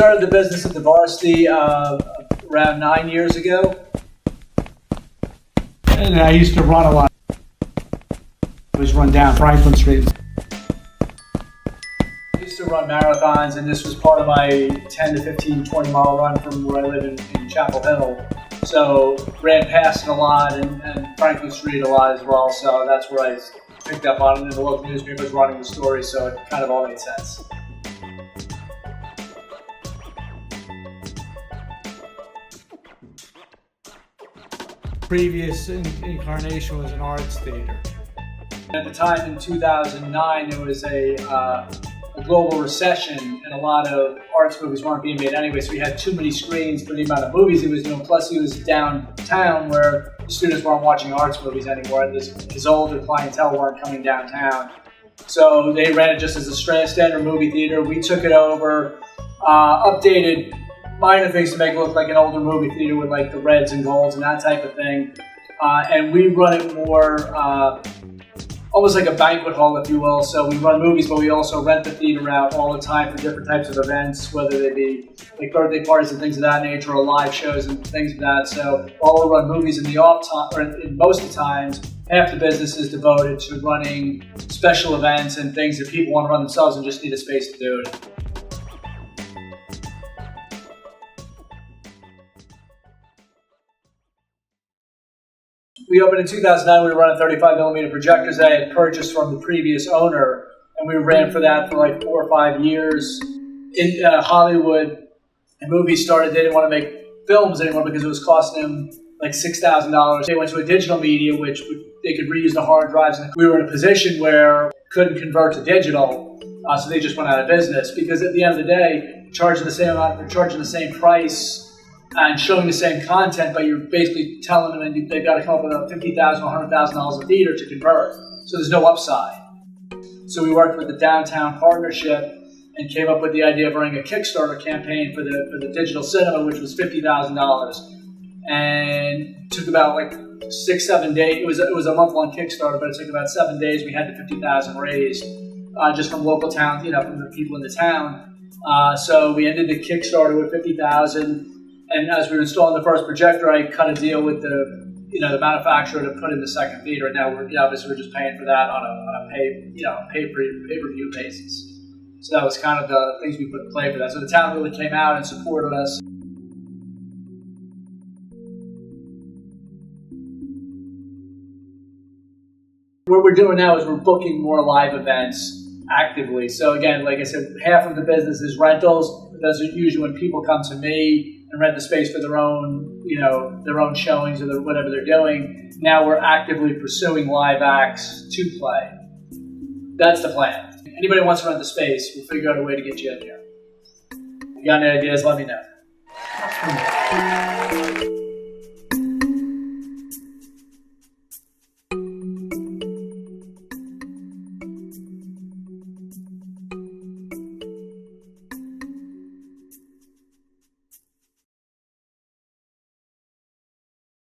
started the business at the Varsity around 9 years ago. And I used to run a lot. I was run down Franklin Street. I used to run marathons, and this was part of my 10 to 15, 20 mile run from where I live in Chapel Hill. So ran past it a lot and Franklin Street a lot as well. So that's where I picked up on it, and the local newspaper was running the story, so it kind of all made sense. Previous incarnation was an arts theater. At the time in 2009, there was a global recession, and a lot of arts movies weren't being made anyway, so we had too many screens for the amount of movies it was doing. Plus, it was downtown where the students weren't watching arts movies anymore, and his older clientele weren't coming downtown. So they ran it just as a standard movie theater. We took it over, updated minor things to make it look like an older movie theater with like the reds and golds and that type of thing. And we run it more almost like a banquet hall, if you will. So we run movies, but we also rent the theater out all the time for different types of events, whether they be like birthday parties and things of that nature, or live shows and things of that. So while we run movies in the off time, or in most of the times, half the business is devoted to running special events and things that people want to run themselves and just need a space to do it. We opened in 2009. We were running 35mm projectors that I had purchased from the previous owner, and we ran for that for like 4 or 5 years. In Hollywood, and movies started, they didn't want to make films anymore because it was costing them like $6,000. They went to a digital media, which they could reuse the hard drives, and we were in a position where couldn't convert to digital, so they just went out of business. Because at the end of the day, charging the same amount, they're charging the same price and showing the same content, but you're basically telling them and they've got to come up with $50,000 or $100,000 a theater to convert. So there's no upside. So we worked with the Downtown Partnership and came up with the idea of running a Kickstarter campaign for the digital cinema, which was $50,000, and took about like 6-7 days. It was a month-long Kickstarter, but it took about 7 days. We had the $50,000 raised just from local towns, from the people in the town. So we ended the Kickstarter with $50,000. And as we were installing the first projector, I cut a deal with the manufacturer to put in the second theater. And now we're just paying for that on a pay-per-view basis. So that was kind of the things we put in play for that. So the town really came out and supported us. What we're doing now is we're booking more live events actively. So again, like I said, half of the business is rentals. Those are usually when people come to me and rent the space for their own showings or whatever they're doing. Now we're actively pursuing live acts to play. That's the plan. Anybody who wants to rent the space, we'll figure out a way to get you in here. If you got any ideas, let me know.